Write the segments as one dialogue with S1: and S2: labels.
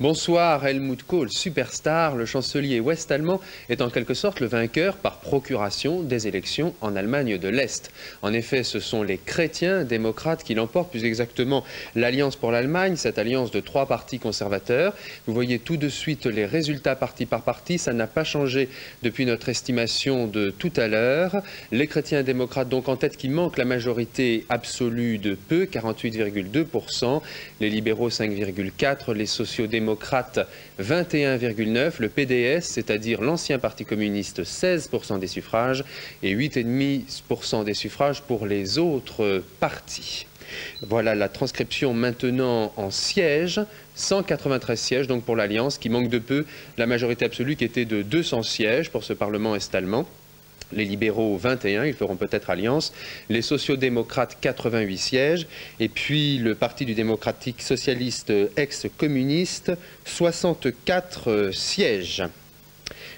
S1: Bonsoir, Helmut Kohl, superstar, le chancelier ouest-allemand est en quelque sorte le vainqueur par procuration des élections en Allemagne de l'Est. En effet, ce sont les chrétiens démocrates qui l'emportent, plus exactement l'Alliance pour l'Allemagne, cette alliance de 3 partis conservateurs. Vous voyez tout de suite les résultats parti par parti, ça n'a pas changé depuis notre estimation de tout à l'heure. Les chrétiens démocrates donc en tête qui manquent la majorité absolue de peu, 48,2%, les libéraux 5,4%, les sociaux-démocrates 21,9%, le PDS, c'est-à-dire l'ancien parti communiste, 16% des suffrages et 8,5% des suffrages pour les autres partis. Voilà la transcription maintenant en sièges, 193 sièges donc pour l'Alliance qui manque de peu la majorité absolue qui était de 200 sièges pour ce Parlement est-allemand. Les libéraux 21, ils feront peut-être alliance, les sociaux-démocrates 88 sièges, et puis le Parti du démocratique socialiste ex-communiste 64 sièges.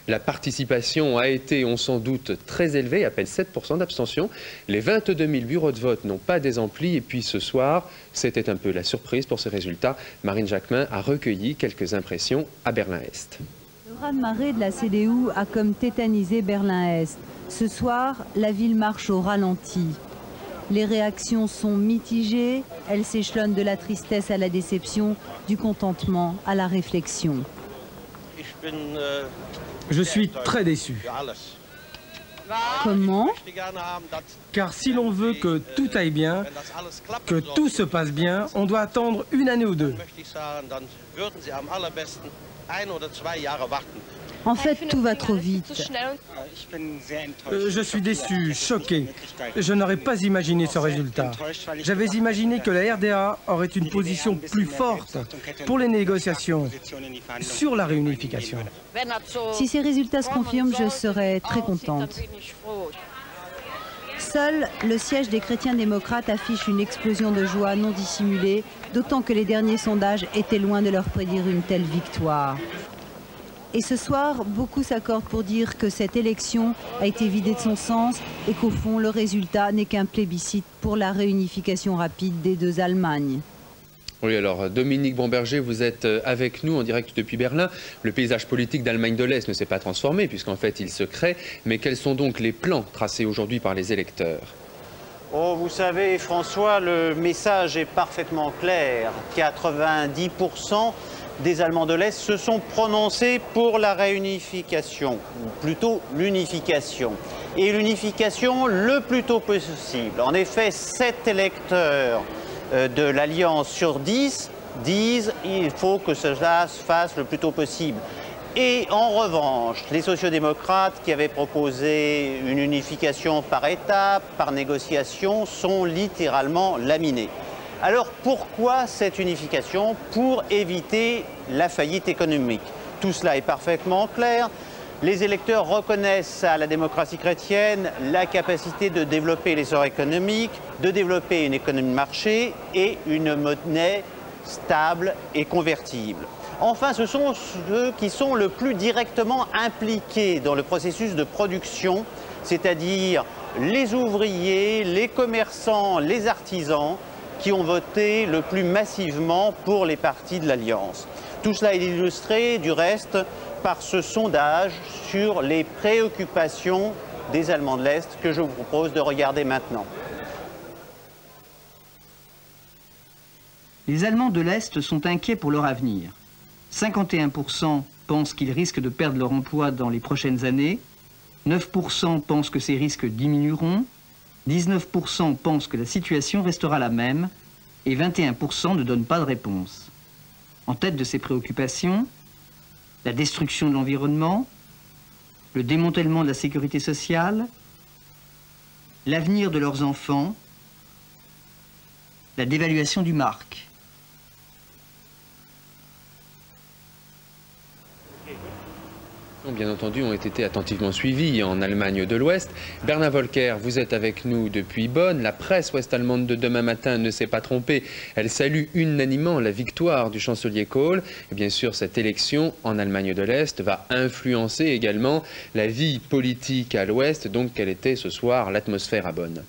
S1: La participation a été, on s'en doute, très élevée, à peine 7% d'abstention. Les 22 000 bureaux de vote n'ont pas désempli, et puis ce soir, c'était un peu la surprise pour ces résultats. Marine Jacquemin a recueilli quelques impressions à Berlin-Est.
S2: Le raz-de-marée de la CDU a comme tétanisé Berlin-Est. Ce soir, la ville marche au ralenti. Les réactions sont mitigées, elles s'échelonnent de la tristesse à la déception, du contentement à la réflexion.
S3: Je suis très déçu.
S2: Comment?
S3: Car si l'on veut que tout aille bien, que tout se passe bien, on doit attendre une année ou deux.
S2: En fait, tout va trop vite.
S3: Je suis déçu, choqué. Je n'aurais pas imaginé ce résultat. J'avais imaginé que la RDA aurait une position plus forte pour les négociations sur la réunification.
S2: Si ces résultats se confirment, je serai très contente. Seul le siège des chrétiens démocrates affiche une explosion de joie non dissimulée, d'autant que les derniers sondages étaient loin de leur prédire une telle victoire. Et ce soir, beaucoup s'accordent pour dire que cette élection a été vidée de son sens et qu'au fond, le résultat n'est qu'un plébiscite pour la réunification rapide des deux Allemagnes.
S1: Oui, alors Dominique Bomberger, vous êtes avec nous en direct depuis Berlin. Le paysage politique d'Allemagne de l'Est ne s'est pas transformé puisqu'en fait il se crée. Mais quels sont donc les plans tracés aujourd'hui par les électeurs ?
S4: Oh, vous savez, François, le message est parfaitement clair. 90% des Allemands de l'Est se sont prononcés pour la réunification, ou plutôt l'unification. Et l'unification le plus tôt possible. En effet, 7 électeurs de l'Alliance sur 10 disent qu'il faut que cela se fasse le plus tôt possible. Et en revanche, les sociodémocrates qui avaient proposé une unification par étapes, par négociation, sont littéralement laminés. Alors pourquoi cette unification? Pour éviter la faillite économique. Tout cela est parfaitement clair. Les électeurs reconnaissent à la démocratie chrétienne la capacité de développer l'essor économique, de développer une économie de marché et une monnaie stable et convertible. Enfin, ce sont ceux qui sont le plus directement impliqués dans le processus de production, c'est-à-dire les ouvriers, les commerçants, les artisans, qui ont voté le plus massivement pour les partis de l'Alliance. Tout cela est illustré, du reste, par ce sondage sur les préoccupations des Allemands de l'Est que je vous propose de regarder maintenant.
S5: Les Allemands de l'Est sont inquiets pour leur avenir. 51% pensent qu'ils risquent de perdre leur emploi dans les prochaines années, 9% pensent que ces risques diminueront, 19% pensent que la situation restera la même et 21% ne donnent pas de réponse. En tête de ces préoccupations, la destruction de l'environnement, le démantèlement de la sécurité sociale, l'avenir de leurs enfants, la dévaluation du mark.
S1: Bien entendu, ont été attentivement suivis en Allemagne de l'Ouest. Bernard Volker, vous êtes avec nous depuis Bonn. La presse ouest-allemande de demain matin ne s'est pas trompée. Elle salue unanimement la victoire du chancelier Kohl. Et bien sûr, cette élection en Allemagne de l'Est va influencer également la vie politique à l'Ouest. Donc, quelle était ce soir l'atmosphère à Bonn?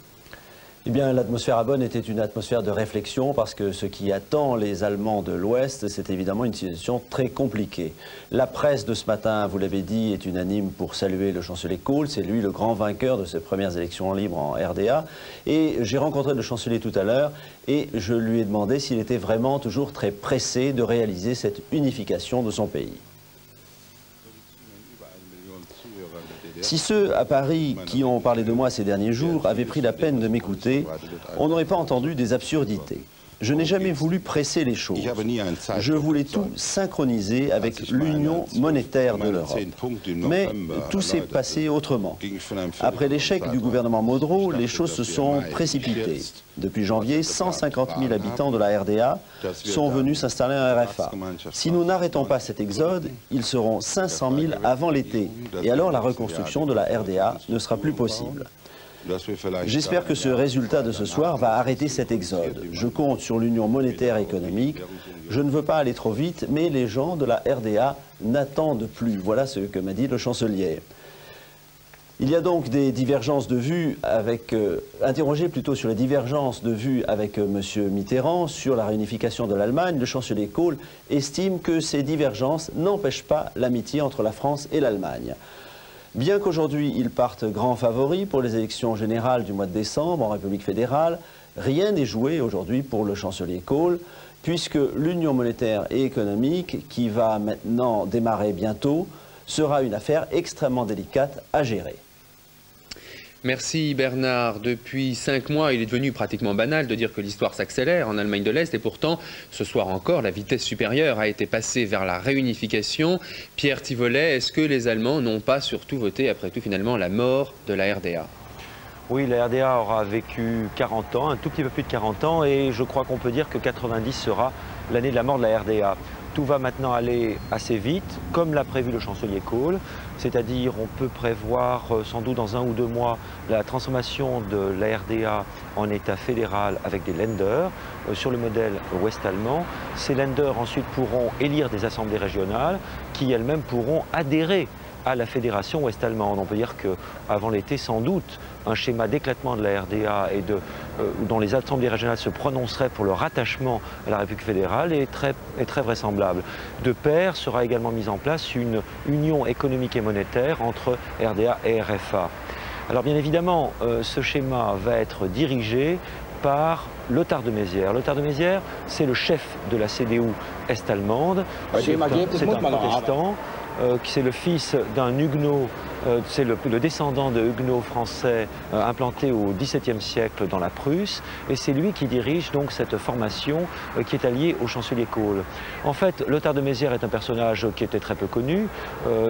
S6: Eh bien, l'atmosphère à Bonn était une atmosphère de réflexion parce que ce qui attend les Allemands de l'Ouest, c'est évidemment une situation très compliquée. La presse de ce matin, vous l'avez dit, est unanime pour saluer le chancelier Kohl. C'est lui le grand vainqueur de ces premières élections libres en RDA. Et j'ai rencontré le chancelier tout à l'heure et je lui ai demandé s'il était vraiment toujours très pressé de réaliser cette unification de son pays. Si ceux à Paris qui ont parlé de moi ces derniers jours avaient pris la peine de m'écouter, on n'aurait pas entendu des absurdités. Je n'ai jamais voulu presser les choses. Je voulais tout synchroniser avec l'union monétaire de l'Europe. Mais tout s'est passé autrement. Après l'échec du gouvernement Modrow, les choses se sont précipitées. Depuis janvier, 150 000 habitants de la RDA sont venus s'installer en RFA. Si nous n'arrêtons pas cet exode, ils seront 500 000 avant l'été. Et alors la reconstruction de la RDA ne sera plus possible. J'espère que ce résultat de ce soir va arrêter cet exode. Je compte sur l'union monétaire et économique. Je ne veux pas aller trop vite, mais les gens de la RDA n'attendent plus. Voilà ce que m'a dit le chancelier. Il y a donc des divergences de vues avec... interrogé plutôt sur les divergences de vues avec M. Mitterrand sur la réunification de l'Allemagne, le chancelier Kohl estime que ces divergences n'empêchent pas l'amitié entre la France et l'Allemagne. Bien qu'aujourd'hui ils partent grands favoris pour les élections générales du mois de décembre en République fédérale, rien n'est joué aujourd'hui pour le chancelier Kohl, puisque l'union monétaire et économique, qui va maintenant démarrer bientôt, sera une affaire extrêmement délicate à gérer.
S1: Merci Bernard. Depuis 5 mois, il est devenu pratiquement banal de dire que l'histoire s'accélère en Allemagne de l'Est et pourtant, ce soir encore, la vitesse supérieure a été passée vers la réunification. Pierre Thivolet, est-ce que les Allemands n'ont pas surtout voté, après tout, finalement, la mort de la RDA?
S7: Oui, la RDA aura vécu 40 ans, un tout petit peu plus de 40 ans, et je crois qu'on peut dire que 90 sera l'année de la mort de la RDA. Tout va maintenant aller assez vite, comme l'a prévu le chancelier Kohl, c'est-à-dire on peut prévoir sans doute dans 1 ou 2 mois la transformation de la RDA en État fédéral avec des Länder sur le modèle ouest-allemand. Ces Länder ensuite pourront élire des assemblées régionales qui elles-mêmes pourront adhérer à la fédération ouest-allemande. On peut dire qu'avant l'été, sans doute, un schéma d'éclatement de la RDA et dont les assemblées régionales se prononceraient pour le rattachement à la République fédérale est très vraisemblable. De pair sera également mise en place une union économique et monétaire entre RDA et RFA. Alors bien évidemment, ce schéma va être dirigé par Lothar de Maizière. Lothar de Maizière, c'est le chef de la CDU est-allemande, c'est un protestant. C'est le fils d'un huguenot, c'est le descendant de huguenots français implantés au XVIIe siècle dans la Prusse, et c'est lui qui dirige donc cette formation qui est alliée au chancelier Kohl. En fait, Lothar de Maizière est un personnage qui était très peu connu,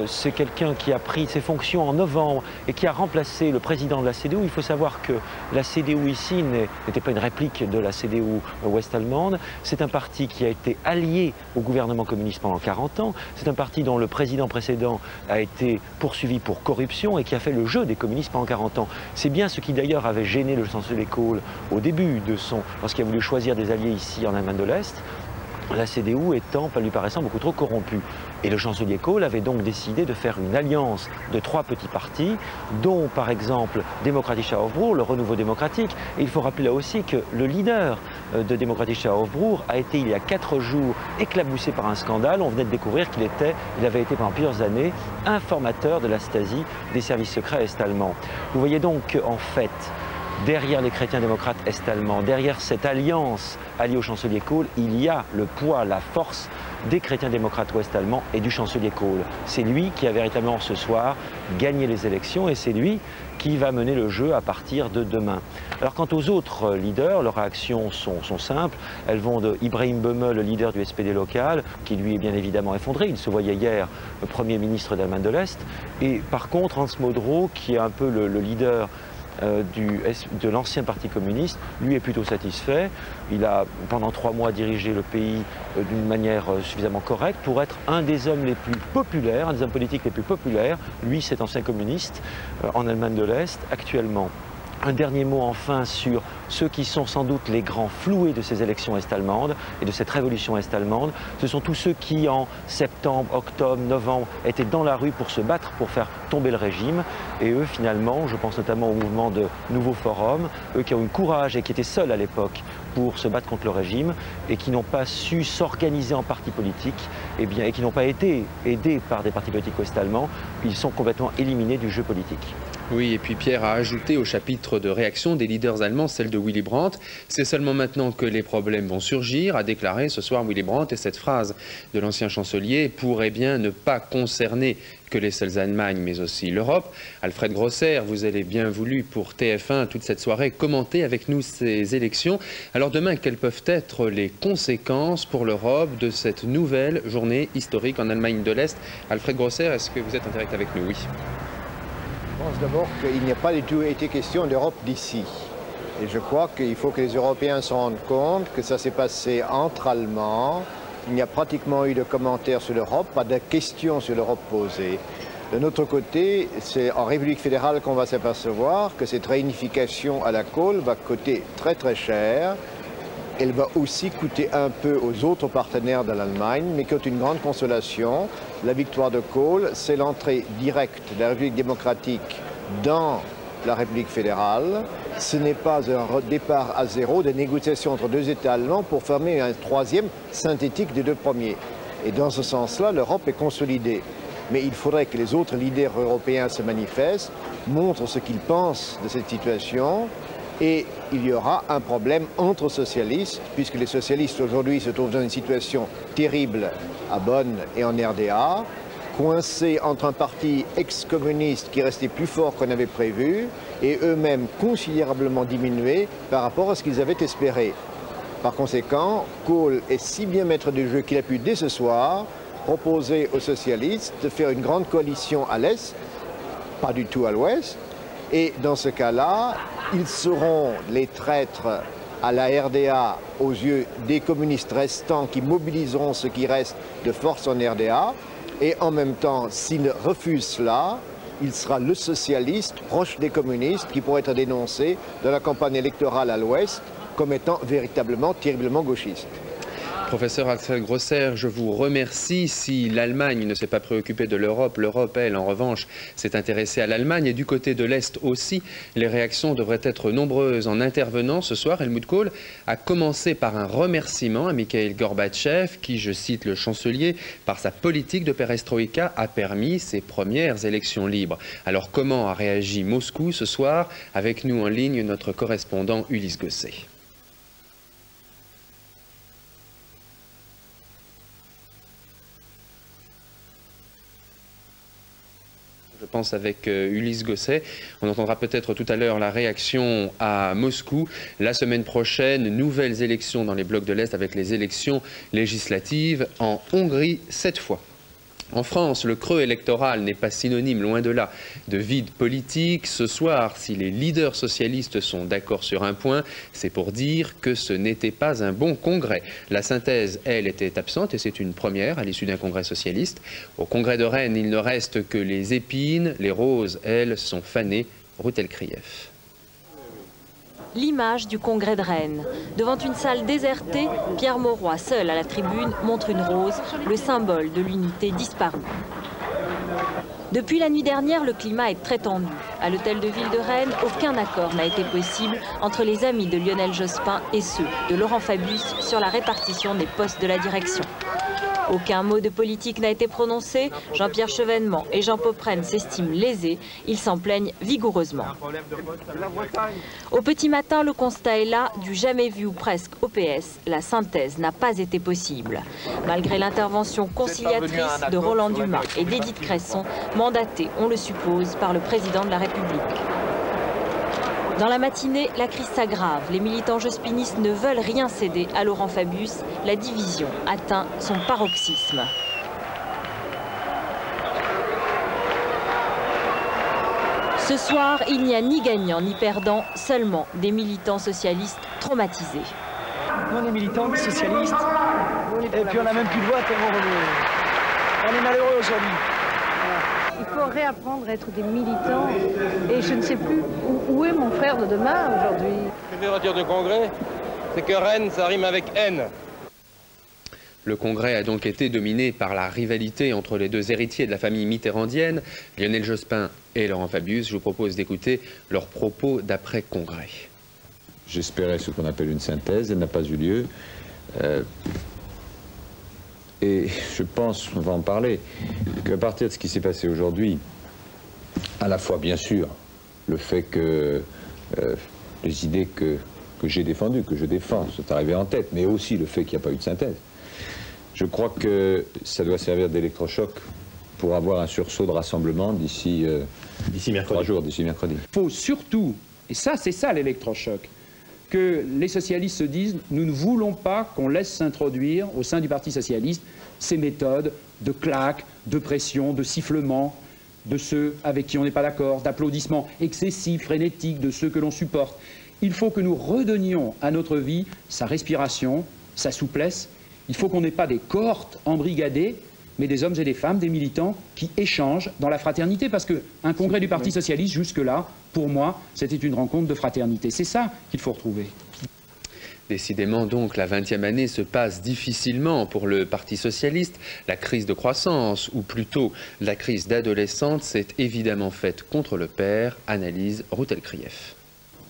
S7: c'est quelqu'un qui a pris ses fonctions en novembre et qui a remplacé le président de la CDU. Il faut savoir que la CDU ici n'était pas une réplique de la CDU ouest-allemande, c'est un parti qui a été allié au gouvernement communiste pendant 40 ans, c'est un parti dont le président précédent a été poursuivi pour corruption et qui a fait le jeu des communistes pendant 40 ans. C'est bien ce qui d'ailleurs avait gêné le chancelier Kohl au début de lorsqu'il a voulu choisir des alliés ici en Allemagne de l'Est, la CDU étant, lui paraissant, beaucoup trop corrompue. Et le chancelier Kohl avait donc décidé de faire une alliance de 3 petits partis, dont par exemple Demokratischer Aufbruch, le renouveau démocratique. Et il faut rappeler là aussi que le leader de Demokratischer Aufbruch a été il y a 4 jours éclaboussé par un scandale. On venait de découvrir qu'il avait été pendant plusieurs années informateur de la Stasi des services secrets est-allemands. Vous voyez donc en fait, derrière les chrétiens démocrates est-allemands, derrière cette alliance alliée au chancelier Kohl, il y a le poids, la force des chrétiens démocrates ouest-allemands et du chancelier Kohl. C'est lui qui a véritablement ce soir gagné les élections et c'est lui qui va mener le jeu à partir de demain. Alors quant aux autres leaders, leurs réactions sont simples. Elles vont de Ibrahim Böhme, le leader du SPD local, qui lui est bien évidemment effondré. Il se voyait hier Premier ministre d'Allemagne de l'Est. Et par contre, Hans Modrow, qui est un peu le leader de l'ancien parti communiste, lui est plutôt satisfait. Il a pendant 3 mois dirigé le pays d'une manière suffisamment correcte pour être un des hommes les plus populaires, un des hommes politiques les plus populaires. Lui, cet ancien communiste en Allemagne de l'Est actuellement. Un dernier mot enfin sur ceux qui sont sans doute les grands floués de ces élections est-allemandes et de cette révolution est-allemande. Ce sont tous ceux qui en septembre, octobre, novembre étaient dans la rue pour se battre, pour faire tomber le régime. Et eux finalement, je pense notamment au mouvement de Nouveau Forum, eux qui ont eu courage et qui étaient seuls à l'époque pour se battre contre le régime et qui n'ont pas su s'organiser en partis politiques et qui n'ont pas été aidés par des partis politiques ouest-allemands, ils sont complètement éliminés du jeu politique.
S1: Oui, et puis Pierre a ajouté au chapitre de réaction des leaders allemands celle de Willy Brandt. C'est seulement maintenant que les problèmes vont surgir, a déclaré ce soir Willy Brandt. Et cette phrase de l'ancien chancelier pourrait bien ne pas concerner que les seules Allemagnes, mais aussi l'Europe. Alfred Grosser, vous avez bien voulu pour TF1 toute cette soirée commenter avec nous ces élections. Alors demain, quelles peuvent être les conséquences pour l'Europe de cette nouvelle journée historique en Allemagne de l'Est? Alfred Grosser, est-ce que vous êtes en direct avec nous? Oui.
S8: Je pense d'abord qu'il n'y a pas du tout été question d'Europe d'ici. Et je crois qu'il faut que les Européens se rendent compte que ça s'est passé entre Allemands. Il n'y a pratiquement eu de commentaires sur l'Europe, pas de questions sur l'Europe posées. De notre côté, c'est en République fédérale qu'on va s'apercevoir que cette réunification à la Kohl va coûter très très cher. Elle va aussi coûter un peu aux autres partenaires de l'Allemagne, mais qui ont une grande consolation. La victoire de Kohl, c'est l'entrée directe de la République démocratique dans la République fédérale. Ce n'est pas un départ à zéro des négociations entre deux États allemands pour former un troisième synthétique des deux premiers. Et dans ce sens-là, l'Europe est consolidée. Mais il faudrait que les autres leaders européens se manifestent, montrent ce qu'ils pensent de cette situation. Et il y aura un problème entre socialistes, puisque les socialistes aujourd'hui se trouvent dans une situation terrible à Bonn et en RDA, coincés entre un parti ex-communiste qui restait plus fort qu'on avait prévu et eux-mêmes considérablement diminués par rapport à ce qu'ils avaient espéré. Par conséquent, Kohl est si bien maître du jeu qu'il a pu dès ce soir proposer aux socialistes de faire une grande coalition à l'Est, pas du tout à l'Ouest. Et dans ce cas-là, ils seront les traîtres à la RDA aux yeux des communistes restants qui mobiliseront ce qui reste de force en RDA. Et en même temps, s'ils refusent cela, il sera le socialiste proche des communistes qui pourrait être dénoncé dans la campagne électorale à l'Ouest comme étant véritablement, terriblement gauchiste.
S1: Professeur Alfred Grosser, je vous remercie. Si l'Allemagne ne s'est pas préoccupée de l'Europe, l'Europe, elle, en revanche, s'est intéressée à l'Allemagne. Et du côté de l'Est aussi, les réactions devraient être nombreuses. En intervenant ce soir, Helmut Kohl a commencé par un remerciement à Mikhaïl Gorbatchev, qui, je cite le chancelier, par sa politique de perestroïka, a permis ses premières élections libres. Alors comment a réagi Moscou ce soir? Avec nous en ligne, notre correspondant Ulysse Gosset. Je pense avec Ulysse Gosset. On entendra peut-être tout à l'heure la réaction à Moscou. La semaine prochaine, nouvelles élections dans les blocs de l'Est avec les élections législatives en Hongrie cette fois. En France, le creux électoral n'est pas synonyme, loin de là, de vide politique. Ce soir, si les leaders socialistes sont d'accord sur un point, c'est pour dire que ce n'était pas un bon congrès. La synthèse, elle, était absente et c'est une première à l'issue d'un congrès socialiste. Au congrès de Rennes, il ne reste que les épines. Les roses, elles, sont fanées. Ruth Elkrief.
S9: L'image du congrès de Rennes. Devant une salle désertée, Pierre Mauroy, seul à la tribune, montre une rose, le symbole de l'unité disparue. Depuis la nuit dernière, le climat est très tendu. À l'hôtel de ville de Rennes, aucun accord n'a été possible entre les amis de Lionel Jospin et ceux de Laurent Fabius sur la répartition des postes de la direction. Aucun mot de politique n'a été prononcé. Jean-Pierre Chevènement et Jean Popren s'estiment lésés. Ils s'en plaignent vigoureusement. Au petit matin, le constat est là, du jamais vu ou presque au PS. La synthèse n'a pas été possible. Malgré l'intervention conciliatrice de Roland Dumas et d'Édith Cresson, mandatée, on le suppose, par le président de la République. Dans la matinée, la crise s'aggrave. Les militants jospinistes ne veulent rien céder à Laurent Fabius. La division atteint son paroxysme. Ce soir, il n'y a ni gagnant ni perdant, seulement des militants socialistes traumatisés.
S10: On est militants socialistes et puis on n'a même plus de voix tellement on est malheureux aujourd'hui.
S11: Il faut doit réapprendre à être des militants. Et je ne sais plus où est mon frère de demain aujourd'hui.
S12: Ce que je retire du Congrès, c'est que Rennes, ça rime avec haine.
S1: Le Congrès a donc été dominé par la rivalité entre les deux héritiers de la famille mitterrandienne, Lionel Jospin et Laurent Fabius. Je vous propose d'écouter leurs propos d'après-Congrès.
S13: J'espérais ce qu'on appelle une synthèse, elle n'a pas eu lieu. Et je pense, on va en parler, qu'à partir de ce qui s'est passé aujourd'hui, à la fois bien sûr le fait que les idées que j'ai défendues, que je défends, sont arrivées en tête, mais aussi le fait qu'il n'y a pas eu de synthèse. Je crois que ça doit servir d'électrochoc pour avoir un sursaut de rassemblement d'ici 3 jours, d'ici mercredi.
S14: Il faut surtout, et ça c'est ça l'électrochoc, que les socialistes se disent « nous ne voulons pas qu'on laisse s'introduire au sein du Parti socialiste ces méthodes de claques, de pression, de sifflements, de ceux avec qui on n'est pas d'accord, d'applaudissements excessifs, frénétiques, de ceux que l'on supporte. Il faut que nous redonnions à notre vie sa respiration, sa souplesse. Il faut qu'on n'ait pas des cohortes embrigadées, mais des hommes et des femmes, des militants qui échangent dans la fraternité. Parce qu'un congrès du Parti socialiste, jusque-là, pour moi, c'était une rencontre de fraternité. C'est ça qu'il faut retrouver.
S1: Décidément donc, la 20e année se passe difficilement pour le Parti socialiste. La crise de croissance, ou plutôt la crise d'adolescente, s'est évidemment faite contre le père, analyse Routel Krief.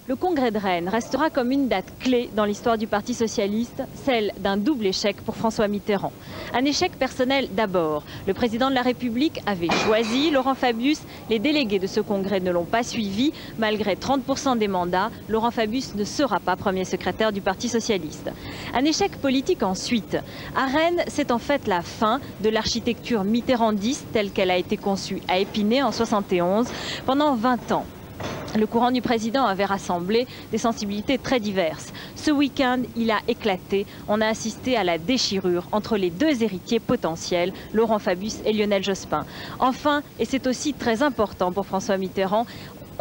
S9: Le congrès de Rennes restera comme une date clé dans l'histoire du Parti socialiste, celle d'un double échec pour François Mitterrand. Un échec personnel d'abord. Le président de la République avait choisi Laurent Fabius. Les délégués de ce congrès ne l'ont pas suivi. Malgré 30% des mandats, Laurent Fabius ne sera pas premier secrétaire du Parti socialiste. Un échec politique ensuite. À Rennes, c'est en fait la fin de l'architecture mitterrandiste telle qu'elle a été conçue à Épinay en 1971 pendant 20 ans. Le courant du président avait rassemblé des sensibilités très diverses. Ce week-end, il a éclaté. On a assisté à la déchirure entre les deux héritiers potentiels, Laurent Fabius et Lionel Jospin. Enfin, et c'est aussi très important pour François Mitterrand,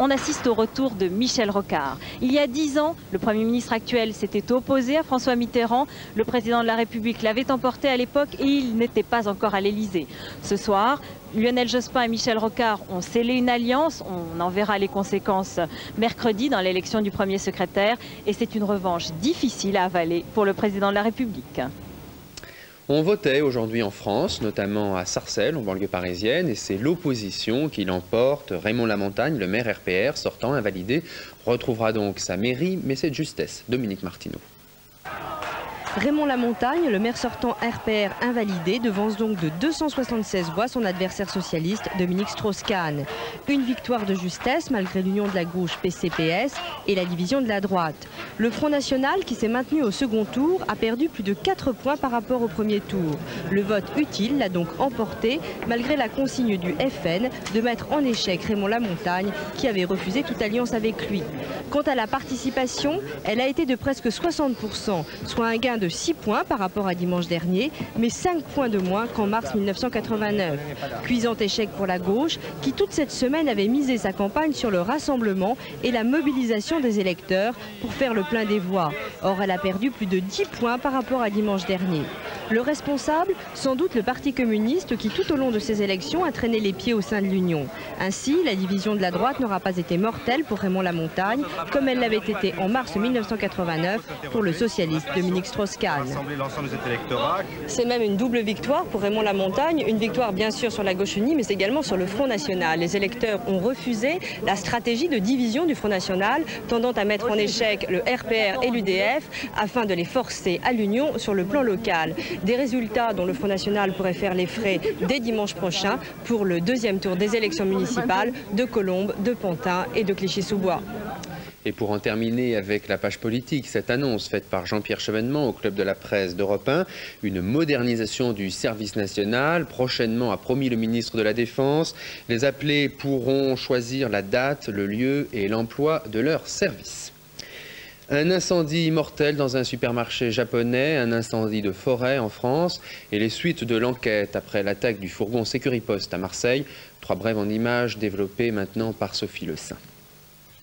S9: on assiste au retour de Michel Rocard. Il y a 10 ans, le Premier ministre actuel s'était opposé à François Mitterrand. Le président de la République l'avait emporté à l'époque et il n'était pas encore à l'Élysée. Ce soir, Lionel Jospin et Michel Rocard ont scellé une alliance. On en verra les conséquences mercredi dans l'élection du premier secrétaire. Et c'est une revanche difficile à avaler pour le président de la République.
S1: On votait aujourd'hui en France, notamment à Sarcelles, en banlieue parisienne, et c'est l'opposition qui l'emporte. Raymond Lamontagne, le maire RPR, sortant invalidé, retrouvera donc sa mairie, mais c'est de justesse. Dominique Martineau.
S15: Raymond Lamontagne, le maire sortant RPR invalidé, devance donc de 276 voix son adversaire socialiste Dominique Strauss-Kahn. Une victoire de justesse malgré l'union de la gauche PCPS et la division de la droite. Le Front National, qui s'est maintenu au second tour, a perdu plus de 4 points par rapport au premier tour. Le vote utile l'a donc emporté malgré la consigne du FN de mettre en échec Raymond Lamontagne qui avait refusé toute alliance avec lui. Quant à la participation, elle a été de presque 60%, soit un gain de 6 points par rapport à dimanche dernier, mais 5 points de moins qu'en mars 1989. Cuisant échec pour la gauche, qui toute cette semaine avait misé sa campagne sur le rassemblement et la mobilisation des électeurs pour faire le plein des voix. Or, elle a perdu plus de 10 points par rapport à dimanche dernier. Le responsable, sans doute le Parti communiste qui tout au long de ces élections a traîné les pieds au sein de l'Union. Ainsi, la division de la droite n'aura pas été mortelle pour Raymond Lamontagne, comme elle l'avait été en mars 1989 pour le socialiste Dominique Strauss-Kahn. C'est même une double victoire pour Raymond Lamontagne, une victoire bien sûr sur la gauche unie, mais également sur le Front National. Les électeurs ont refusé la stratégie de division du Front National, tendant à mettre en échec le RPR et l'UDF afin de les forcer à l'union sur le plan local. Des résultats dont le Front National pourrait faire les frais dès dimanche prochain pour le deuxième tour des élections municipales de Colombes, de Pantin et de Clichy-sous-Bois.
S1: Et pour en terminer avec la page politique, cette annonce faite par Jean-Pierre Chevènement au Club de la Presse d'Europe 1, une modernisation du service national, prochainement a promis le ministre de la Défense. Les appelés pourront choisir la date, le lieu et l'emploi de leur service. Un incendie mortel dans un supermarché japonais, un incendie de forêt en France et les suites de l'enquête après l'attaque du fourgon Sécuripost à Marseille. 3 brèves en images développées maintenant par Sophie Le Saint.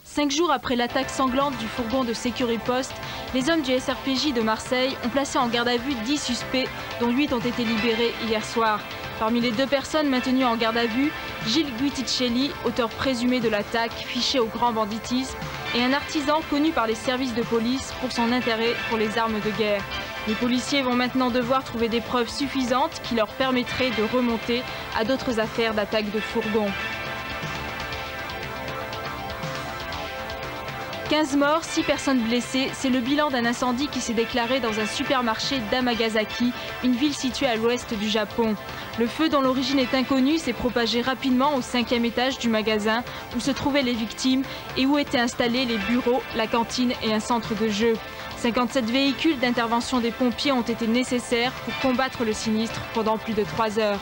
S16: 5 jours après l'attaque sanglante du fourgon de Sécuripost, les hommes du SRPJ de Marseille ont placé en garde à vue 10 suspects, dont 8 ont été libérés hier soir. Parmi les 2 personnes maintenues en garde à vue, Gilles Guiticelli, auteur présumé de l'attaque, fiché au grand banditisme, et un artisan connu par les services de police pour son intérêt pour les armes de guerre. Les policiers vont maintenant devoir trouver des preuves suffisantes qui leur permettraient de remonter à d'autres affaires d'attaque de fourgons. 15 morts, 6 personnes blessées, c'est le bilan d'un incendie qui s'est déclaré dans un supermarché d'Amagasaki, une ville située à l'ouest du Japon. Le feu, dont l'origine est inconnue, s'est propagé rapidement au 5e étage du magasin où se trouvaient les victimes et où étaient installés les bureaux, la cantine et un centre de jeu. 57 véhicules d'intervention des pompiers ont été nécessaires pour combattre le sinistre pendant plus de 3 heures.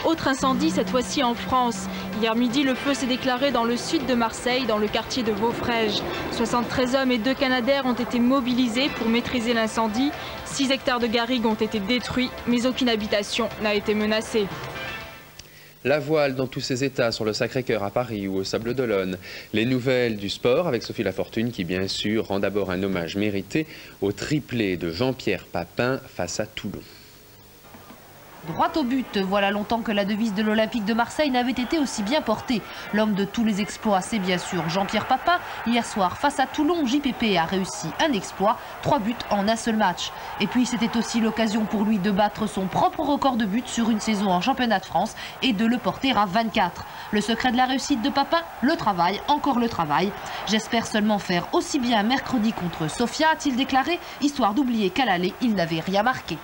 S16: Autre incendie, cette fois-ci en France. Hier midi, le feu s'est déclaré dans le sud de Marseille, dans le quartier de Vaufrèges. 73 hommes et 2 Canadaires ont été mobilisés pour maîtriser l'incendie. 6 hectares de garrigues ont été détruits, mais aucune habitation n'a été menacée.
S1: La voile dans tous ses états sur le Sacré-Cœur à Paris ou au Sables-d'Olonne. Les nouvelles du sport avec Sophie Lafortune qui, bien sûr, rend d'abord un hommage mérité au triplé de Jean-Pierre Papin face à Toulon.
S17: Droit au but, voilà longtemps que la devise de l'Olympique de Marseille n'avait été aussi bien portée. L'homme de tous les exploits, c'est bien sûr Jean-Pierre Papin. Hier soir, face à Toulon, JPP a réussi un exploit, 3 buts en un seul match. Et puis c'était aussi l'occasion pour lui de battre son propre record de buts sur une saison en championnat de France et de le porter à 24. Le secret de la réussite de Papin, le travail, encore le travail. J'espère seulement faire aussi bien mercredi contre Sofia, a-t-il déclaré, histoire d'oublier qu'à l'aller, il n'avait rien marqué.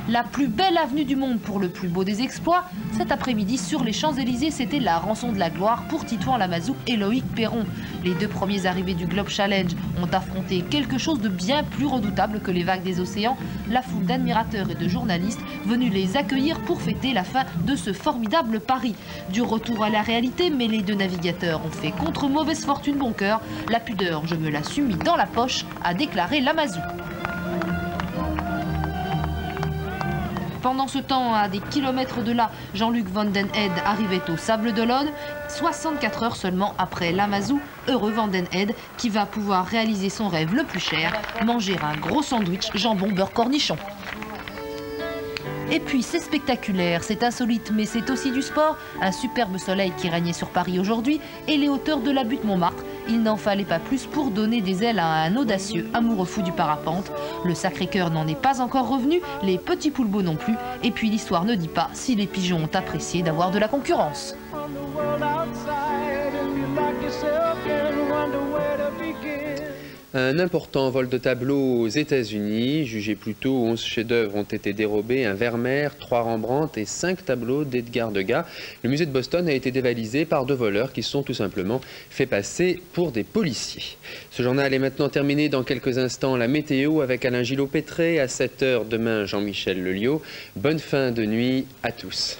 S17: La plus belle avenue du monde pour le plus beau des exploits. Cet après-midi, sur les Champs-Élysées, c'était la rançon de la gloire pour Titouan Lamazou et Loïc Perron. Les 2 premiers arrivés du Globe Challenge ont affronté quelque chose de bien plus redoutable que les vagues des océans. La foule d'admirateurs et de journalistes venus les accueillir pour fêter la fin de ce formidable pari. Du retour à la réalité, mais les 2 navigateurs ont fait contre mauvaise fortune bon cœur. La pudeur, je me la suis mis dans la poche, a déclaré Lamazou. Pendant ce temps, à des kilomètres de là, Jean-Luc Van Den Heede arrivait au Sables-d'Olonne, 64 heures seulement après Lamazou, heureux Van Den Heede qui va pouvoir réaliser son rêve le plus cher, manger un gros sandwich jambon beurre cornichon. Et puis c'est spectaculaire, c'est insolite, mais c'est aussi du sport. Un superbe soleil qui régnait sur Paris aujourd'hui et les hauteurs de la butte Montmartre. Il n'en fallait pas plus pour donner des ailes à un audacieux amoureux fou du parapente. Le Sacré-Cœur n'en est pas encore revenu, les petits poulbeaux non plus. Et puis l'histoire ne dit pas si les pigeons ont apprécié d'avoir de la concurrence.
S1: Un important vol de tableaux aux États-Unis, jugé plus tôt, 11 chefs-d'œuvre ont été dérobés, un Vermeer, 3 Rembrandt et 5 tableaux d'Edgar Degas. Le musée de Boston a été dévalisé par 2 voleurs qui se sont tout simplement fait passer pour des policiers. Ce journal est maintenant terminé. Dans quelques instants, la météo avec Alain Gillot-Pétré. À 7 h demain, Jean-Michel Lelio. Bonne fin de nuit à tous.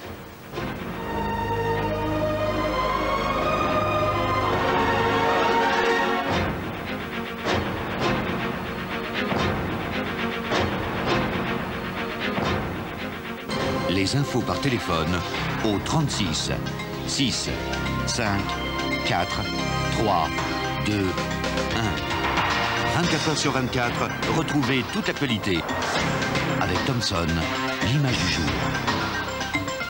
S18: Les infos par téléphone au 36 6 5 4 3 2 1. 24 heures sur 24, retrouvez toute l'actualité avec Thomson, l'image du jour.